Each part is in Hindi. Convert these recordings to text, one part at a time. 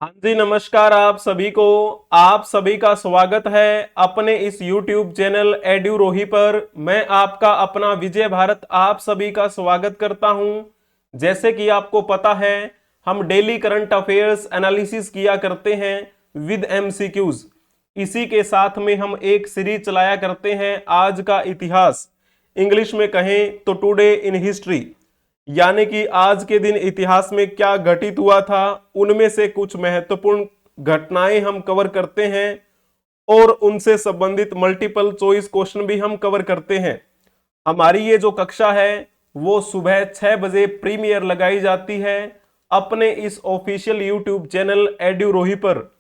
हाँ जी, नमस्कार आप सभी को। आप सभी का स्वागत है अपने इस YouTube चैनल एड्यूरोही पर। मैं आपका अपना विजय भारत आप सभी का स्वागत करता हूं। जैसे कि आपको पता है, हम डेली करंट अफेयर्स एनालिसिस किया करते हैं विद MCQs। इसी के साथ में हम एक सीरीज चलाया करते हैं आज का इतिहास, इंग्लिश में कहें तो टुडे इन हिस्ट्री, यानी कि आज के दिन इतिहास में क्या घटित हुआ था, उनमें से कुछ महत्वपूर्ण घटनाएं हम कवर करते हैं और उनसे संबंधित मल्टीपल चॉइस क्वेश्चन भी हम कवर करते हैं। हमारी ये जो कक्षा है वो सुबह 6 बजे प्रीमियर लगाई जाती है अपने इस ऑफिशियल यूट्यूब चैनल एड्यूरोही पर।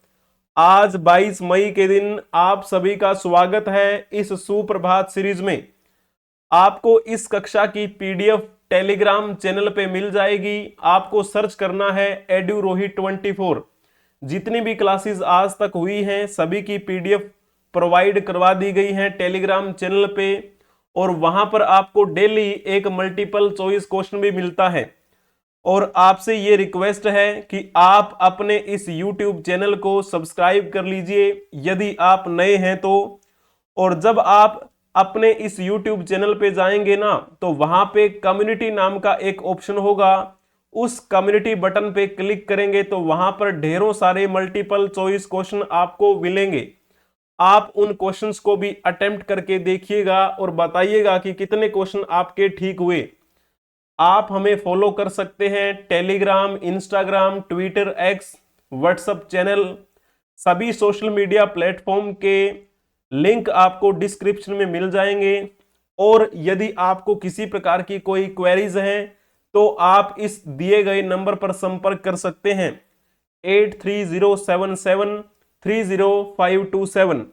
आज 22 मई के दिन आप सभी का स्वागत है इस सुप्रभात सीरीज में। आपको इस कक्षा की पीडीएफ टेलीग्राम चैनल पे मिल जाएगी। आपको सर्च करना है एड्यूरोही 24। जितनी भी क्लासेस आज तक हुई हैं सभी की पीडीएफ प्रोवाइड करवा दी गई हैं टेलीग्राम चैनल पे, और वहां पर आपको डेली एक मल्टीपल चॉइस क्वेश्चन भी मिलता है। और आपसे ये रिक्वेस्ट है कि आप अपने इस यूट्यूब चैनल को सब्सक्राइब कर लीजिए यदि आप नए हैं तो। और जब आप अपने इस YouTube चैनल पे जाएंगे ना, तो वहां पे कम्युनिटी नाम का एक ऑप्शन होगा। उस कम्युनिटी बटन पे क्लिक करेंगे तो वहां पर ढेरों सारे मल्टीपल चॉइस क्वेश्चन आपको मिलेंगे। आप उन क्वेश्चंस को भी अटेम्प्ट करके देखिएगा और बताइएगा कि कितने क्वेश्चन आपके ठीक हुए। आप हमें फॉलो कर सकते हैं Telegram, Instagram, Twitter, x, WhatsApp channel, सभी सोशल मीडिया प्लेटफॉर्म के लिंक आपको डिस्क्रिप्शन में मिल जाएंगे। और यदि आपको किसी प्रकार की कोई क्वेरीज हैं तो आप इस दिए गए नंबर पर संपर्क कर सकते हैं 8307730527।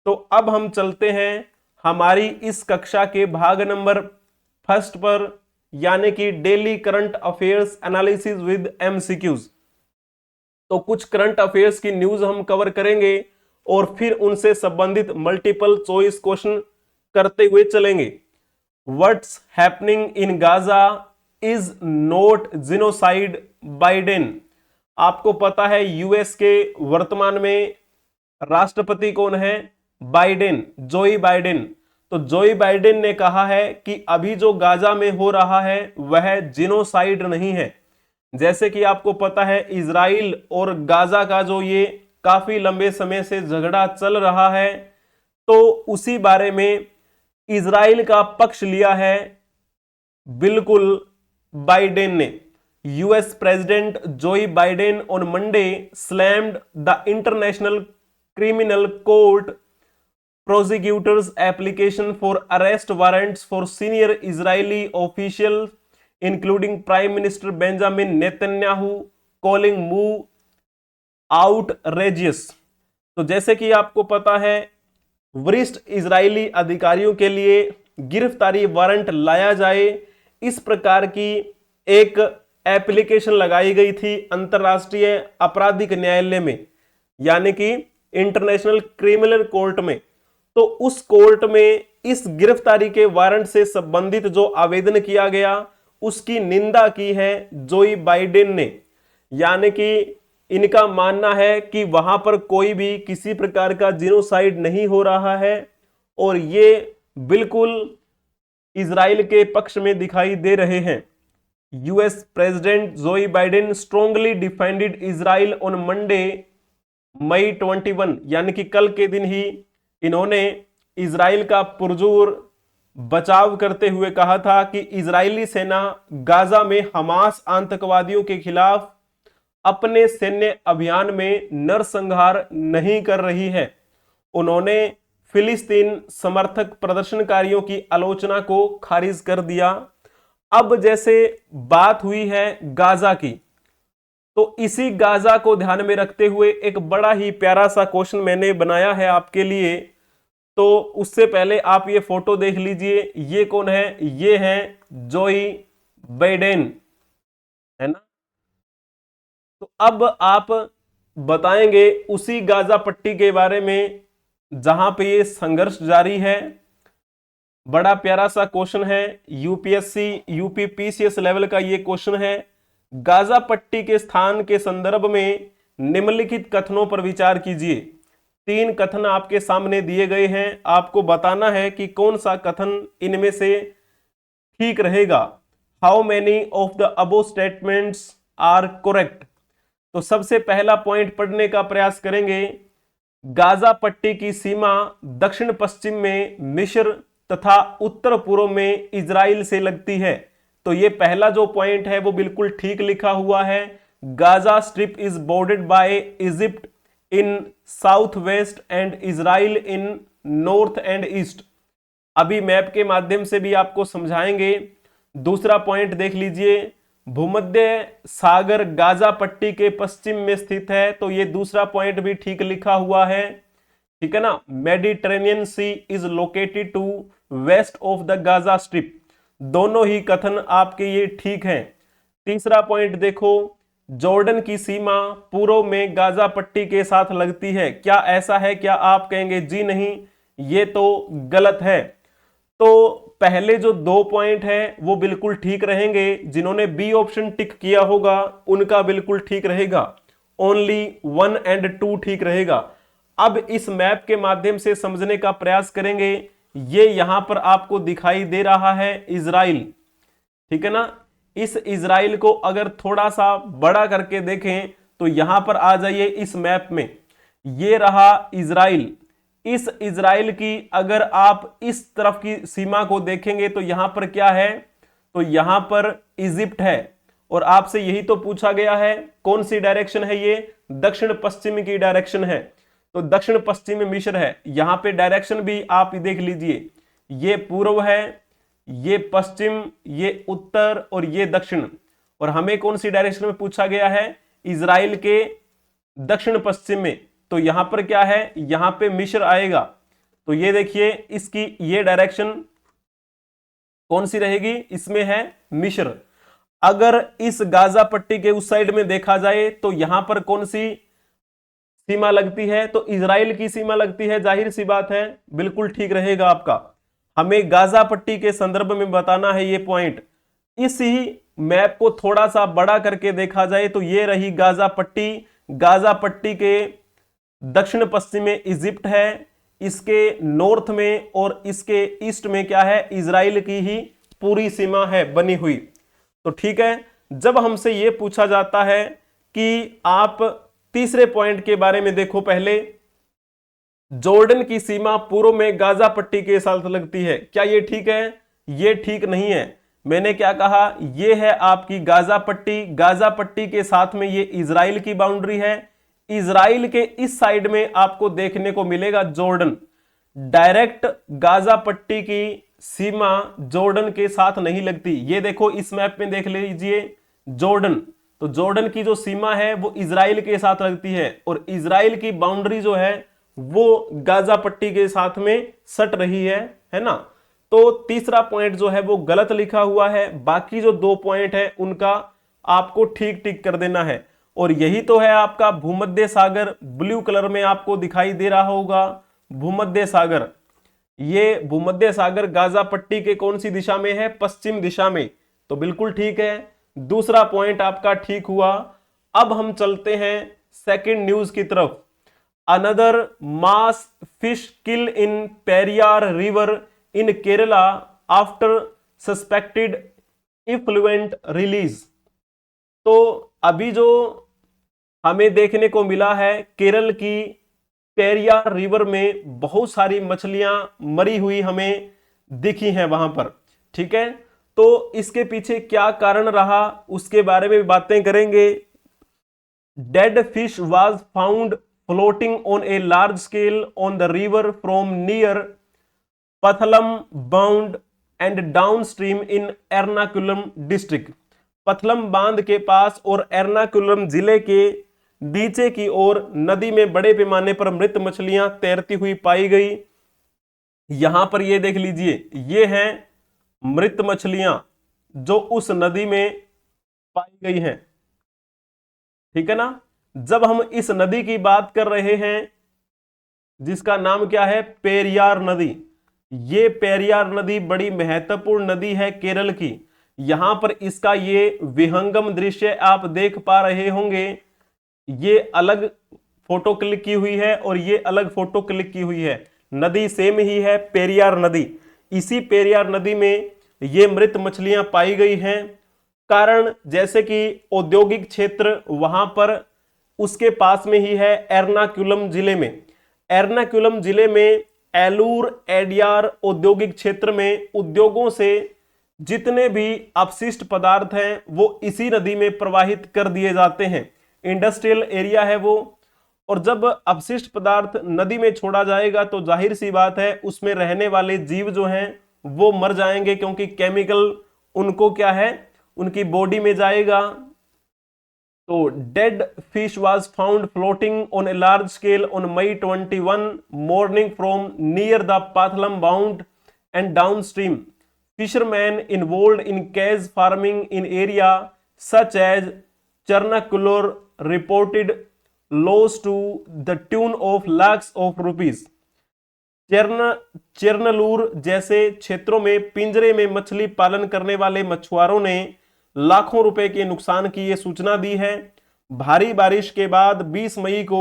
तो अब हम चलते हैं हमारी इस कक्षा के भाग नंबर फर्स्ट पर, यानी कि daily current affairs analysis with MCQs। तो कुछ करंट अफेयर्स की न्यूज हम कवर करेंगे और फिर उनसे संबंधित मल्टीपल चॉइस क्वेश्चन करते हुए चलेंगे। What's happening in Gaza is not genocide, Biden. आपको पता है यूएस के वर्तमान में राष्ट्रपति कौन है? बाइडेन, जोई बाइडेन। तो जोई बाइडेन ने कहा है कि अभी जो गाजा में हो रहा है वह जिनोसाइड नहीं है। जैसे कि आपको पता है इजराइल और गाजा का जो ये काफी लंबे समय से झगड़ा चल रहा है, तो उसी बारे में इजराइल का पक्ष लिया है बिल्कुल बाइडेन ने। US president Joe Biden on Monday slammed the international criminal court prosecutors application for arrest warrants for senior Israeli officials including Prime Minister Benjamin Netanyahu, calling move outrageous। तो जैसे कि आपको पता है वरिष्ठ इजरायली अधिकारियों के लिए गिरफ्तारी वारंट लाया जाए, इस प्रकार की एक एप्लीकेशन लगाई गई थी अंतरराष्ट्रीय आपराधिक न्यायालय में, यानी कि इंटरनेशनल क्रिमिनल कोर्ट में। तो उस कोर्ट में इस गिरफ्तारी के वारंट से संबंधित जो आवेदन किया गया उसकी निंदा की है जोई बाइडेन ने। यानी कि इनका मानना है कि वहां पर कोई भी किसी प्रकार का जिनोसाइड नहीं हो रहा है, और ये बिल्कुल इजराइल के पक्ष में दिखाई दे रहे हैं। US president Joe Biden strongly defended Israel on Monday May 21, यानी कि कल के दिन ही इन्होंने इजराइल का पुरजोर बचाव करते हुए कहा था कि इजरायली सेना गाजा में हमास आतंकवादियों के खिलाफ अपने सैन्य अभियान में नरसंहार नहीं कर रही है। उन्होंने फिलिस्तीन समर्थक प्रदर्शनकारियों की आलोचना को खारिज कर दिया। अब जैसे बात हुई है गाजा की, तो इसी गाजा को ध्यान में रखते हुए एक बड़ा ही प्यारा सा क्वेश्चन मैंने बनाया है आपके लिए। तो उससे पहले आप ये फोटो देख लीजिए, ये कौन है? ये है जोई बाइडेन, है ना। तो अब आप बताएंगे उसी गाजा पट्टी के बारे में जहां पे ये संघर्ष जारी है। बड़ा प्यारा सा क्वेश्चन है, यूपीएससी यूपी पीसीएस लेवल का ये क्वेश्चन है। गाजा पट्टी के स्थान के संदर्भ में निम्नलिखित कथनों पर विचार कीजिए। 3 कथन आपके सामने दिए गए हैं, आपको बताना है कि कौन सा कथन इनमें से ठीक रहेगा। How many of the above statements are correct. तो सबसे पहला पॉइंट पढ़ने का प्रयास करेंगे। गाजा पट्टी की सीमा दक्षिण पश्चिम में मिस्र तथा उत्तर पूर्व में इजराइल से लगती है। तो ये पहला जो पॉइंट है वो बिल्कुल ठीक लिखा हुआ है। Gaza Strip is bordered by Egypt in south west and Israel in north and east. अभी मैप के माध्यम से भी आपको समझाएंगे। दूसरा पॉइंट देख लीजिए, भूमध्य सागर गाजा पट्टी के पश्चिम में स्थित है। तो ये दूसरा पॉइंट भी ठीक लिखा हुआ है, ठीक है ना। Mediterranean Sea is located to west of the Gaza Strip. दोनों ही कथन आपके ये ठीक हैं। तीसरा पॉइंट देखो, जॉर्डन की सीमा पूर्व में गाजा पट्टी के साथ लगती है। क्या ऐसा है? क्या आप कहेंगे जी नहीं, ये तो गलत है। तो पहले जो 2 पॉइंट है वो बिल्कुल ठीक रहेंगे। जिन्होंने बी ऑप्शन टिक किया होगा उनका बिल्कुल ठीक रहेगा। ओनली 1 एंड 2 ठीक रहेगा। अब इस मैप के माध्यम से समझने का प्रयास करेंगे। ये यहां पर आपको दिखाई दे रहा है इजराइल, ठीक है ना। इस इजराइल को अगर थोड़ा सा बड़ा करके देखें तो यहां पर आ जाइए इस मैप में, ये रहा इजराइल। इस इजराइल की अगर आप इस तरफ की सीमा को देखेंगे तो यहां पर क्या है? तो यहां पर इजिप्ट है। और आपसे यही तो पूछा गया है, कौन सी डायरेक्शन है? ये दक्षिण पश्चिम की डायरेक्शन है। तो दक्षिण पश्चिम में मिस्र है। यहां पे डायरेक्शन भी आप देख लीजिए, ये पूर्व है, ये पश्चिम, ये उत्तर और ये दक्षिण। और हमें कौन सी डायरेक्शन में पूछा गया है? इजराइल के दक्षिण पश्चिम में। तो यहां पर क्या है? यहां पे मिस्र आएगा। तो ये देखिए, इसकी ये डायरेक्शन कौन सी रहेगी? इसमें है मिस्र। अगर इस गाजा पट्टी के उस साइड में देखा जाए तो यहां पर कौन सी सीमा लगती है? तो इजराइल की सीमा लगती है। जाहिर सी बात है, बिल्कुल ठीक रहेगा आपका। हमें गाजा पट्टी के संदर्भ में बताना है ये पॉइंट। इसी मैप को थोड़ा सा बड़ा करके देखा जाए तो ये रही गाजा पट्टी। गाजा पट्टी के दक्षिण पश्चिम में इजिप्ट है, इसके नॉर्थ में और इसके ईस्ट में क्या है? इजराइल की ही पूरी सीमा है बनी हुई। तो ठीक है, जब हमसे यह पूछा जाता है कि आप तीसरे पॉइंट के बारे में देखो, पहले जॉर्डन की सीमा पूर्व में गाजा पट्टी के साथ लगती है, क्या यह ठीक है? यह ठीक नहीं है। मैंने क्या कहा? यह है आपकी गाजा पट्टी। गाजा पट्टी के साथ में ये इजराइल की बाउंड्री है। इजराइल के इस साइड में आपको देखने को मिलेगा जॉर्डन। डायरेक्ट गाजा पट्टी की सीमा जॉर्डन के साथ नहीं लगती। ये देखो, इस मैप में देख लीजिए जॉर्डन। तो जॉर्डन की जो सीमा है वो इजराइल के साथ लगती है और इजराइल की बाउंड्री जो है वो गाजा पट्टी के साथ में सट रही है ना। तो तीसरा पॉइंट जो है वो गलत लिखा हुआ है। बाकी जो 2 पॉइंट है उनका आपको ठीक टिक कर देना है। और यही तो है आपका भूमध्य सागर। ब्लू कलर में आपको दिखाई दे रहा होगा भूमध्य सागर। ये भूमध्य सागर गाजा पट्टी के कौन सी दिशा में है? पश्चिम दिशा में। तो बिल्कुल ठीक है, दूसरा पॉइंट आपका ठीक हुआ। अब हम चलते हैं सेकंड न्यूज की तरफ। Another mass fish kill in Periyar river in Kerala after suspected effluent release. तो अभी जो हमें देखने को मिला है, केरल की पेरियार रिवर में बहुत सारी मछलियां मरी हुई हमें दिखी हैं वहां पर, ठीक है। तो इसके पीछे क्या कारण रहा उसके बारे में बातें करेंगे। Dead fish was found floating on a large scale on the river from near Pathalam bund and downstream in Ernakulam district. Pathalam बांध के पास और एर्नाकुलम जिले के नीचे की ओर नदी में बड़े पैमाने पर मृत मछलियां तैरती हुई पाई गई। यहां पर ये देख लीजिए, ये हैं मृत मछलियां जो उस नदी में पाई गई हैं, ठीक है ना। जब हम इस नदी की बात कर रहे हैं जिसका नाम क्या है? पेरियार नदी। ये पेरियार नदी बड़ी महत्वपूर्ण नदी है केरल की। यहां पर इसका ये विहंगम दृश्य आप देख पा रहे होंगे। ये अलग फोटो क्लिक की हुई है और ये अलग फोटो क्लिक की हुई है। नदी सेम ही है, पेरियार नदी। इसी पेरियार नदी में ये मृत मछलियां पाई गई हैं। कारण जैसे कि औद्योगिक क्षेत्र वहां पर उसके पास में ही है, एर्नाकुलम जिले में। एर्नाकुलम जिले में एलूर एडियार औद्योगिक क्षेत्र में उद्योगों से जितने भी अपशिष्ट पदार्थ हैं वो इसी नदी में प्रवाहित कर दिए जाते हैं। इंडस्ट्रियल एरिया है वो, और जब अपशिष्ट पदार्थ नदी में छोड़ा जाएगा तो जाहिर सी बात है उसमें रहने वाले जीव जो हैं वो मर जाएंगे, क्योंकि केमिकल उनको क्या है, उनकी बॉडी में जाएगा। तो dead fish was found floating on a large scale on May 21 morning from near the Pathalam bund and downstream. Fishermen involved in cage farming in area such as Chernakular reported loss to the tune of lakhs of rupees। चेरनलूर जैसे क्षेत्रों में पिंजरे में मछली पालन करने वाले मछुआरों ने लाखों रुपए के नुकसान की ये सूचना दी है। भारी बारिश के बाद 20 मई को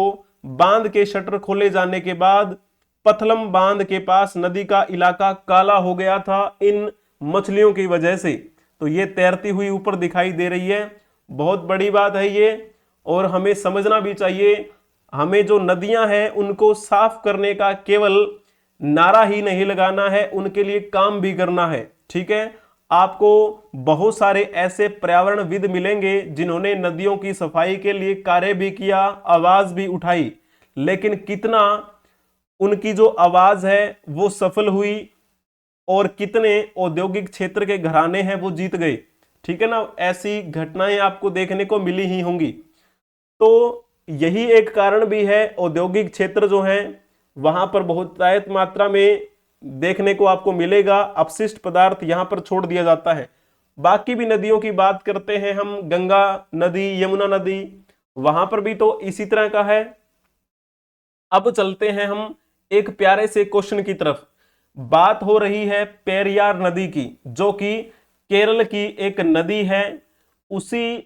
बांध के शटर खोले जाने के बाद पथलम बांध के पास नदी का इलाका काला हो गया था इन मछलियों की वजह से। तो ये तैरती हुई ऊपर दिखाई दे रही है, बहुत बड़ी बात है ये, और हमें समझना भी चाहिए। हमें जो नदियां हैं उनको साफ करने का केवल नारा ही नहीं लगाना है, उनके लिए काम भी करना है। ठीक है, आपको बहुत सारे ऐसे पर्यावरणविद मिलेंगे जिन्होंने नदियों की सफाई के लिए कार्य भी किया, आवाज भी उठाई, लेकिन कितना उनकी जो आवाज है वो सफल हुई और कितने औद्योगिक क्षेत्र के घराने हैं वो जीत गए। ठीक है ना, ऐसी घटनाएं आपको देखने को मिली ही होंगी। तो यही एक कारण भी है, औद्योगिक क्षेत्र जो है वहां पर बहुतायत मात्रा में देखने को आपको मिलेगा, अपशिष्ट पदार्थ यहां पर छोड़ दिया जाता है। बाकी भी नदियों की बात करते हैं हम, गंगा नदी, यमुना नदी, वहां पर भी तो इसी तरह का है। अब चलते हैं हम एक प्यारे से क्वेश्चन की तरफ। बात हो रही है पेरियार नदी की, जो कि केरल की एक नदी है। उसी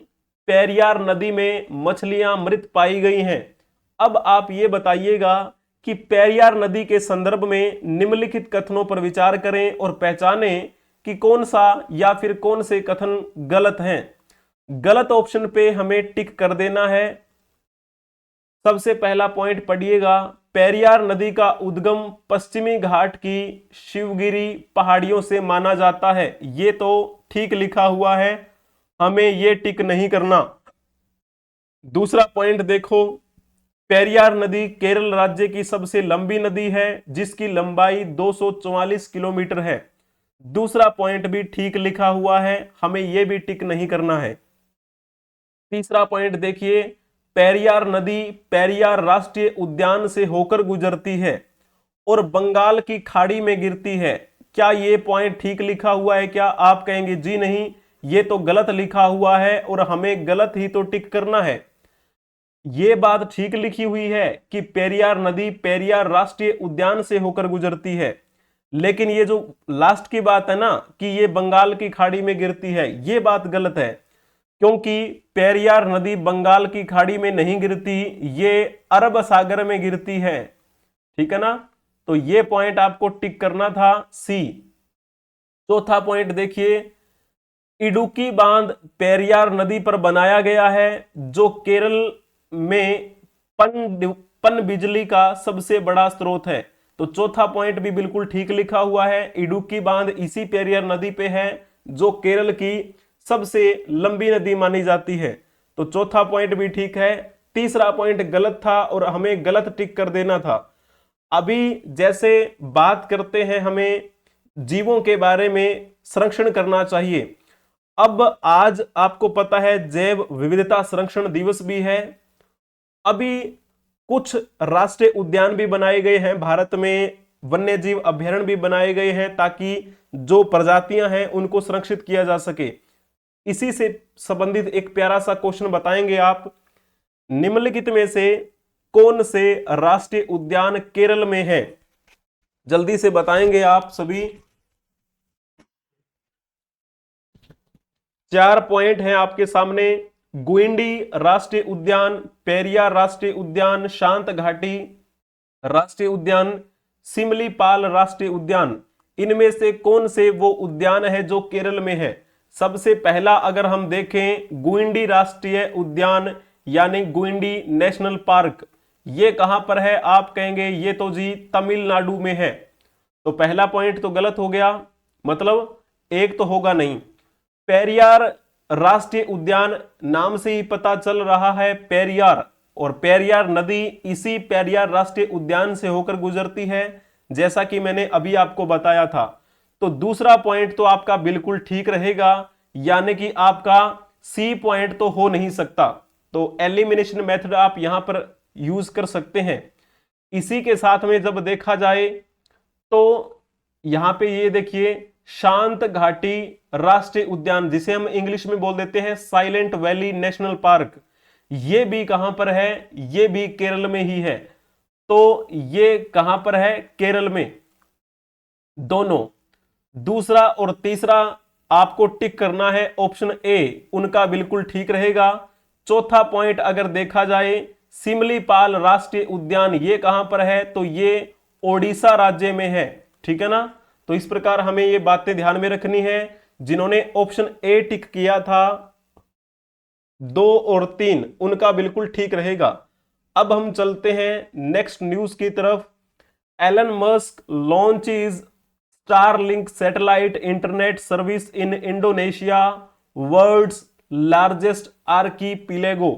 पेरियार नदी में मछलियां मृत पाई गई हैं। अब आप ये बताइएगा कि पेरियार नदी के संदर्भ में निम्नलिखित कथनों पर विचार करें और पहचानें कि कौन सा या फिर कौन से कथन गलत हैं। गलत ऑप्शन पे हमें टिक कर देना है। सबसे पहला पॉइंट पढ़िएगा, पेरियार नदी का उद्गम पश्चिमी घाट की शिवगिरी पहाड़ियों से माना जाता है। ये तो ठीक लिखा हुआ है, हमें ये टिक नहीं करना। दूसरा पॉइंट देखो, पेरियार नदी केरल राज्य की सबसे लंबी नदी है जिसकी लंबाई 244 किलोमीटर है। दूसरा पॉइंट भी ठीक लिखा हुआ है, हमें यह भी टिक नहीं करना है। तीसरा पॉइंट देखिए, पेरियार नदी पेरियार राष्ट्रीय उद्यान से होकर गुजरती है और बंगाल की खाड़ी में गिरती है। क्या ये पॉइंट ठीक लिखा हुआ है? क्या आप कहेंगे जी नहीं, ये तो गलत लिखा हुआ है और हमें गलत ही तो टिक करना है। ये बात ठीक लिखी हुई है कि पेरियार नदी पेरियार राष्ट्रीय उद्यान से होकर गुजरती है, लेकिन ये जो लास्ट की बात है ना कि ये बंगाल की खाड़ी में गिरती है, ये बात गलत है, क्योंकि पेरियार नदी बंगाल की खाड़ी में नहीं गिरती, ये अरब सागर में गिरती है। ठीक है ना, तो ये पॉइंट आपको टिक करना था, सी। चौथा पॉइंट देखिए, इडुक्की बांध पेरियार नदी पर बनाया गया है जो केरल में पन बिजली का सबसे बड़ा स्रोत है। तो चौथा पॉइंट भी बिल्कुल ठीक लिखा हुआ है, इडुक्की बांध इसी पेरियार नदी पे है जो केरल की सबसे लंबी नदी मानी जाती है। तो चौथा पॉइंट भी ठीक है। तीसरा पॉइंट गलत था और हमें गलत टिक कर देना था। अभी जैसे बात करते हैं हमें जीवों के बारे में संरक्षण करना चाहिए। अब आज आपको पता है जैव विविधता संरक्षण दिवस भी है। अभी कुछ राष्ट्रीय उद्यान भी बनाए गए हैं भारत में, वन्य जीव अभ्यारण्य भी बनाए गए हैं ताकि जो प्रजातियां हैं उनको संरक्षित किया जा सके। इसी से संबंधित एक प्यारा सा क्वेश्चन बताएंगे आप, निम्नलिखित में से कौन से राष्ट्रीय उद्यान केरल में है? जल्दी से बताएंगे आप सभी। 4 पॉइंट हैं आपके सामने, गुइंडी राष्ट्रीय उद्यान, पेरियार राष्ट्रीय उद्यान, शांत घाटी राष्ट्रीय उद्यान, सिमलीपाल राष्ट्रीय उद्यान, इनमें से कौन से वो उद्यान है जो केरल में है? सबसे पहला अगर हम देखें गुइंडी राष्ट्रीय उद्यान यानी गुइंडी नेशनल पार्क, ये कहां पर है? आप कहेंगे ये तो जी तमिलनाडु में है। तो पहला पॉइंट तो गलत हो गया, मतलब एक तो होगा नहीं। पेरियार राष्ट्रीय उद्यान नाम से ही पता चल रहा है पेरियार, और पेरियार नदी इसी पेरियार राष्ट्रीय उद्यान से होकर गुजरती है, जैसा कि मैंने अभी आपको बताया था। तो दूसरा पॉइंट तो आपका बिल्कुल ठीक रहेगा, यानी कि आपका सी पॉइंट तो हो नहीं सकता। तो एलिमिनेशन मेथड आप यहां पर यूज कर सकते हैं। इसी के साथ में जब देखा जाए तो यहां पे ये देखिए शांत घाटी राष्ट्रीय उद्यान, जिसे हम इंग्लिश में बोल देते हैं साइलेंट वैली नेशनल पार्क, ये भी कहां पर है? ये भी केरल में ही है। तो ये कहां पर है? केरल में। दोनों, दूसरा और तीसरा आपको टिक करना है, ऑप्शन ए उनका बिल्कुल ठीक रहेगा। चौथा पॉइंट अगर देखा जाए सिमलीपाल राष्ट्रीय उद्यान, ये कहां पर है? तो ये ओडिशा राज्य में है, ठीक है ना। तो इस प्रकार हमें ये बातें ध्यान में रखनी है। जिन्होंने ऑप्शन ए टिक किया था 2 और 3, उनका बिल्कुल ठीक रहेगा। अब हम चलते हैं नेक्स्ट न्यूज की तरफ। Elon Musk launches Starlink satellite internet service in Indonesia, world's largest archipelago.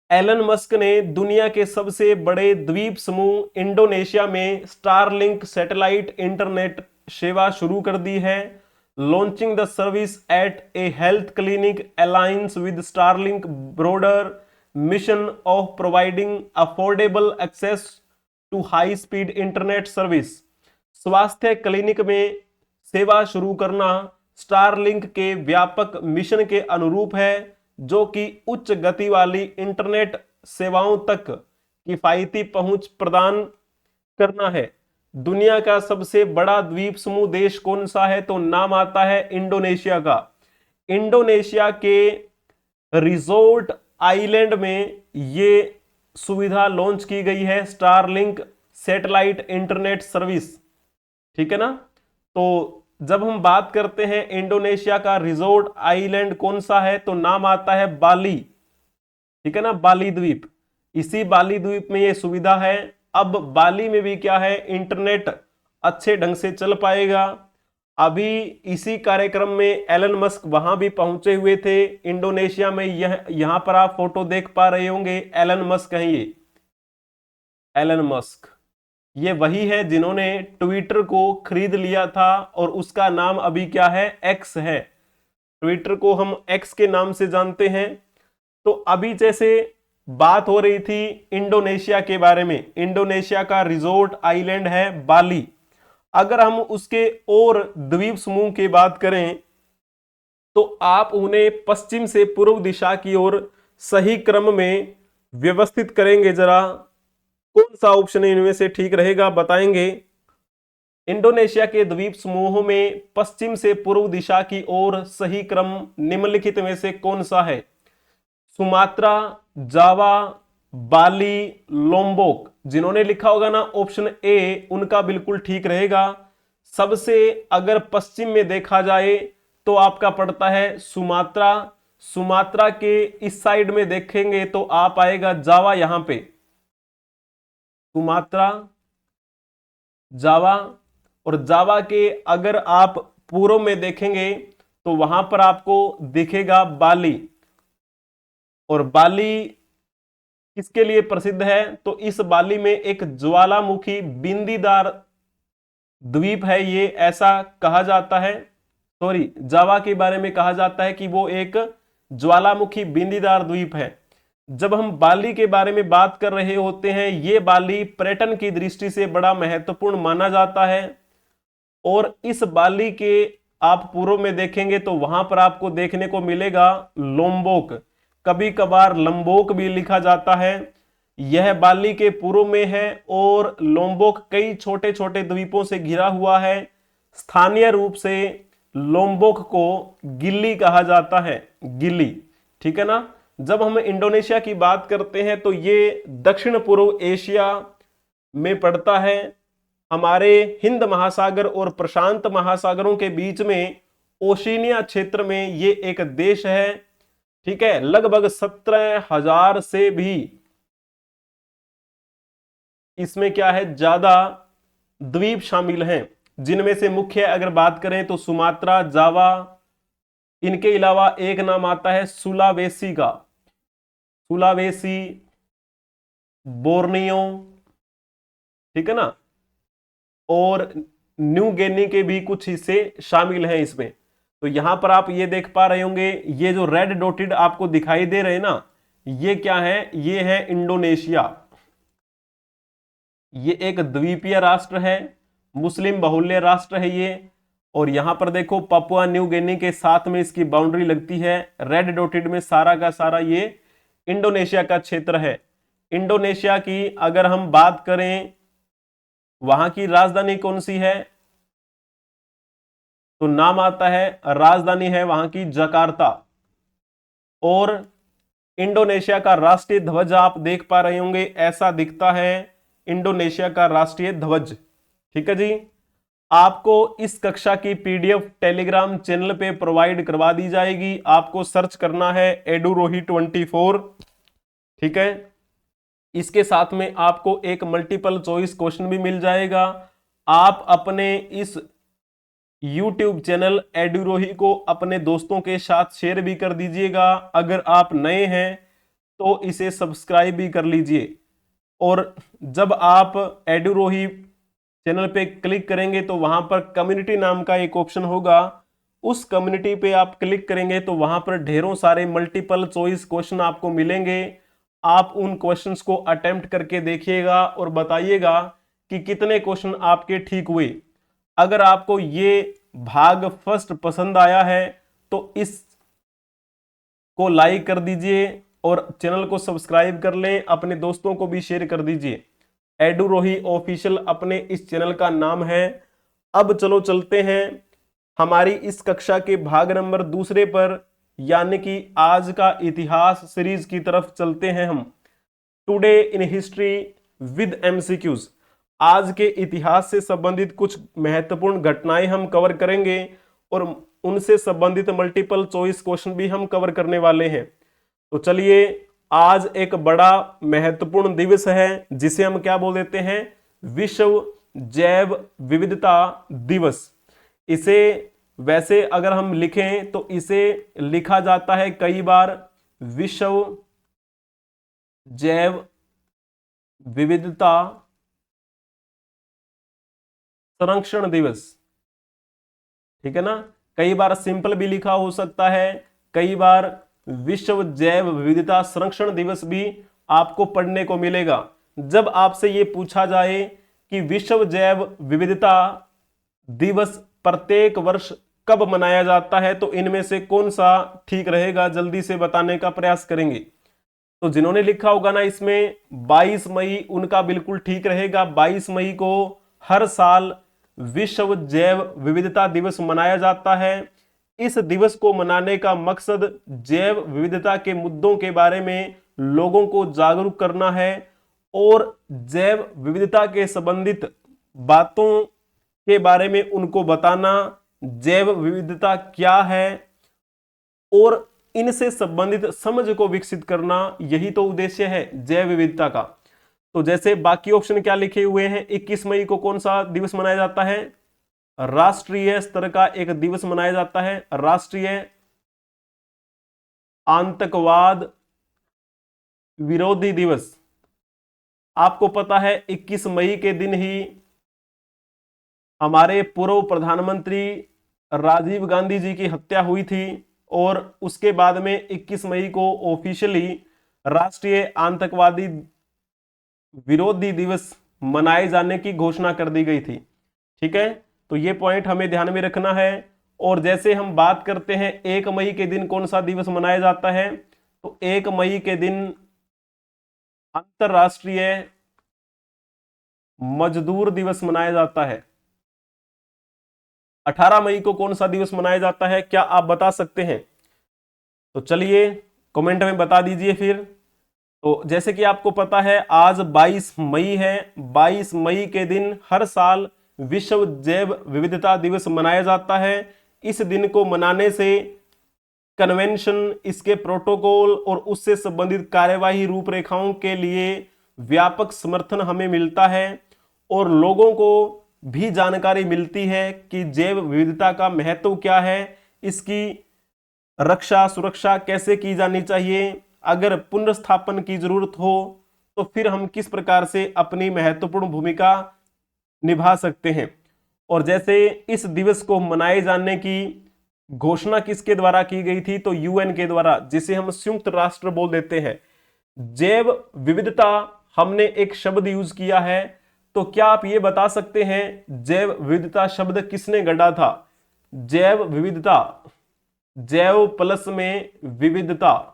Elon Musk ने दुनिया के सबसे बड़े द्वीप समूह इंडोनेशिया में स्टारलिंक सैटेलाइट इंटरनेट सेवा शुरू कर दी है। Launching the service at a health clinic alliance with Starlink broader mission of providing affordable access to high speed internet service. स्वास्थ्य क्लिनिक में सेवा शुरू करना स्टारलिंक के व्यापक मिशन के अनुरूप है, जो कि उच्च गति वाली इंटरनेट सेवाओं तक किफायती पहुंच प्रदान करना है। दुनिया का सबसे बड़ा द्वीप समूह देश कौन सा है? तो नाम आता है इंडोनेशिया का। इंडोनेशिया के रिजोर्ट आइलैंड में ये सुविधा लॉन्च की गई है, स्टारलिंक सैटेलाइट इंटरनेट सर्विस, ठीक है ना। तो जब हम बात करते हैं इंडोनेशिया का रिजोर्ट आइलैंड कौन सा है, तो नाम आता है बाली, ठीक है ना, बाली द्वीप। इसी बाली द्वीप में ये सुविधा है। अब बाली में भी क्या है, इंटरनेट अच्छे ढंग से चल पाएगा। अभी इसी कार्यक्रम में एलन मस्क वहां भी पहुंचे हुए थे इंडोनेशिया में। यहां पर आप फोटो देख पा रहे होंगे, एलन मस्क हैं ये। एलन मस्क ये वही है जिन्होंने ट्विटर को खरीद लिया था, और उसका नाम अभी क्या है? एक्स है। ट्विटर को हम एक्स के नाम से जानते हैं। तो अभी जैसे बात हो रही थी इंडोनेशिया के बारे में, इंडोनेशिया का रिजोर्ट आइलैंड है बाली। अगर हम उसके और द्वीप समूह की बात करें तो आप उन्हें पश्चिम से पूर्व दिशा की ओर सही क्रम में व्यवस्थित करेंगे। जरा कौन सा ऑप्शन इनमें से ठीक रहेगा, बताएंगे। इंडोनेशिया के द्वीप समूहों में पश्चिम से पूर्व दिशा की ओर सही क्रम निम्नलिखित में से कौन सा है? सुमात्रा, जावा, बाली, लोम्बोक। जिन्होंने लिखा होगा ना ऑप्शन ए, उनका बिल्कुल ठीक रहेगा। सबसे अगर पश्चिम में देखा जाए तो आपका पड़ता है सुमात्रा। सुमात्रा के इस साइड में देखेंगे तो आप आएगा जावा, यहां पे सुमात्रा, जावा। और जावा के अगर आप पूर्व में देखेंगे तो वहां पर आपको दिखेगा बाली। और बाली किसके लिए प्रसिद्ध है? तो इस बाली में एक ज्वालामुखी बिंदीदार द्वीप है, ये ऐसा कहा जाता है। सॉरी, जावा के बारे में कहा जाता है कि वो एक ज्वालामुखी बिंदीदार द्वीप है। जब हम बाली के बारे में बात कर रहे होते हैं, ये बाली पर्यटन की दृष्टि से बड़ा महत्वपूर्ण माना जाता है। और इस बाली के आप पूर्व में देखेंगे तो वहां पर आपको देखने को मिलेगा लोम्बोक, कभी कभार लंबोक भी लिखा जाता है। यह बाली के पूर्व में है और लोम्बोक कई छोटे छोटे द्वीपों से घिरा हुआ है। स्थानीय रूप से लोम्बोक को गिल्ली कहा जाता है, गिल्ली, ठीक है ना। जब हम इंडोनेशिया की बात करते हैं तो ये दक्षिण पूर्व एशिया में पड़ता है। हमारे हिंद महासागर और प्रशांत महासागरों के बीच में ओशिनिया क्षेत्र में ये एक देश है। ठीक है, लगभग 17,000 से भी इसमें क्या है, ज्यादा द्वीप शामिल हैं, जिनमें से मुख्य अगर बात करें तो सुमात्रा, जावा, इनके अलावा एक नाम आता है सुलावेसी का, सुलावेसी, बोर्नियो, ठीक है ना, और न्यू गिनी के भी कुछ हिस्से शामिल हैं इसमें। तो यहां पर आप ये देख पा रहे होंगे, ये जो रेड डॉटेड आपको दिखाई दे रहे हैं ना, ये क्या है, ये है इंडोनेशिया। ये एक द्वीपीय राष्ट्र है, मुस्लिम बहुल्य राष्ट्र है ये। और यहां पर देखो पपुआ न्यू गिनी के साथ में इसकी बाउंड्री लगती है। रेड डॉटेड में सारा का सारा ये इंडोनेशिया का क्षेत्र है। इंडोनेशिया की अगर हम बात करें, वहां की राजधानी कौन सी है, तो नाम आता है, राजधानी है वहां की जकार्ता। और इंडोनेशिया का राष्ट्रीय ध्वज आप देख पा रहे होंगे, ऐसा दिखता है इंडोनेशिया का राष्ट्रीय ध्वज। ठीक है जी। आपको इस कक्षा की पीडीएफ टेलीग्राम चैनल पे प्रोवाइड करवा दी जाएगी। आपको सर्च करना है एडुरोही 24। ठीक है, इसके साथ में आपको एक मल्टीपल चॉइस क्वेश्चन भी मिल जाएगा। आप अपने इस YouTube चैनल एडुरोही को अपने दोस्तों के साथ शेयर भी कर दीजिएगा। अगर आप नए हैं तो इसे सब्सक्राइब भी कर लीजिए। और जब आप एडुरोही चैनल पे क्लिक करेंगे तो वहां पर कम्युनिटी नाम का एक ऑप्शन होगा, उस कम्युनिटी पे आप क्लिक करेंगे तो वहां पर ढेरों सारे मल्टीपल चॉइस क्वेश्चन आपको मिलेंगे। आप उन क्वेश्चंस को अटेम्प्ट करके देखिएगा और बताइएगा कि कितने क्वेश्चन आपके ठीक हुए। अगर आपको ये भाग फर्स्ट पसंद आया है तो इस को लाइक कर दीजिए और चैनल को सब्सक्राइब कर लें, अपने दोस्तों को भी शेयर कर दीजिए। एडुरोही ऑफिशियल अपने इस चैनल का नाम है। अब चलो चलते हैं हमारी इस कक्षा के भाग नंबर दूसरे पर, यानी कि आज का इतिहास सीरीज की तरफ चलते हैं हम। Today in history with MCQs. आज के इतिहास से संबंधित कुछ महत्वपूर्ण घटनाएं हम कवर करेंगे और उनसे संबंधित मल्टीपल चॉइस क्वेश्चन भी हम कवर करने वाले हैं। तो चलिए, आज एक बड़ा महत्वपूर्ण दिवस है जिसे हम क्या बोल देते हैं, विश्व जैव विविधता दिवस। इसे वैसे अगर हम लिखें तो इसे लिखा जाता है कई बार विश्व जैव विविधता संरक्षण दिवस। ठीक है ना, कई बार सिंपल भी लिखा हो सकता है, कई बार विश्व जैव विविधता संरक्षण दिवस भी आपको पढ़ने को मिलेगा। जब आपसे ये पूछा जाए कि विश्व जैव विविधता दिवस प्रत्येक वर्ष कब मनाया जाता है तो इनमें से कौन सा ठीक रहेगा, जल्दी से बताने का प्रयास करेंगे। तो जिन्होंने लिखा होगा ना इसमें 22 मई, उनका बिल्कुल ठीक रहेगा। 22 मई को हर साल विश्व जैव विविधता दिवस मनाया जाता है। इस दिवस को मनाने का मकसद जैव विविधता के मुद्दों के बारे में लोगों को जागरूक करना है और जैव विविधता के संबंधित बातों के बारे में उनको बताना, जैव विविधता क्या है और इनसे संबंधित समझ को विकसित करना, यही तो उद्देश्य है जैव विविधता का। तो जैसे बाकी ऑप्शन क्या लिखे हुए हैं, 21 मई को कौन सा दिवस मनाया जाता है, राष्ट्रीय स्तर का एक दिवस मनाया जाता है, राष्ट्रीय आतंकवाद विरोधी दिवस। आपको पता है 21 मई के दिन ही हमारे पूर्व प्रधानमंत्री राजीव गांधी जी की हत्या हुई थी और उसके बाद में 21 मई को ऑफिशियली राष्ट्रीय आतंकवादी विरोधी दिवस मनाए जाने की घोषणा कर दी गई थी। ठीक है, तो ये पॉइंट हमें ध्यान में रखना है। और जैसे हम बात करते हैं 1 मई के दिन कौन सा दिवस मनाया जाता है, तो 1 मई के दिन अंतरराष्ट्रीय मजदूर दिवस मनाया जाता है। 18 मई को कौन सा दिवस मनाया जाता है, क्या आप बता सकते हैं? तो चलिए कमेंट में बता दीजिए फिर। तो जैसे कि आपको पता है आज 22 मई है। 22 मई के दिन हर साल विश्व जैव विविधता दिवस मनाया जाता है। इस दिन को मनाने से कन्वेंशन, इसके प्रोटोकॉल और उससे संबंधित कार्यवाही रूपरेखाओं के लिए व्यापक समर्थन हमें मिलता है और लोगों को भी जानकारी मिलती है कि जैव विविधता का महत्व क्या है, इसकी रक्षा सुरक्षा कैसे की जानी चाहिए, अगर पुनर्स्थापन की जरूरत हो तो फिर हम किस प्रकार से अपनी महत्वपूर्ण भूमिका निभा सकते हैं। और जैसे इस दिवस को मनाए जाने की घोषणा किसके द्वारा की गई थी, तो यूएन के द्वारा, जिसे हम संयुक्त राष्ट्र बोल देते हैं। जैव विविधता हमने एक शब्द यूज किया है, तो क्या आप ये बता सकते हैं जैव विविधता शब्द किसने गढ़ा था? जैव विविधता, जैव प्लस में विविधता,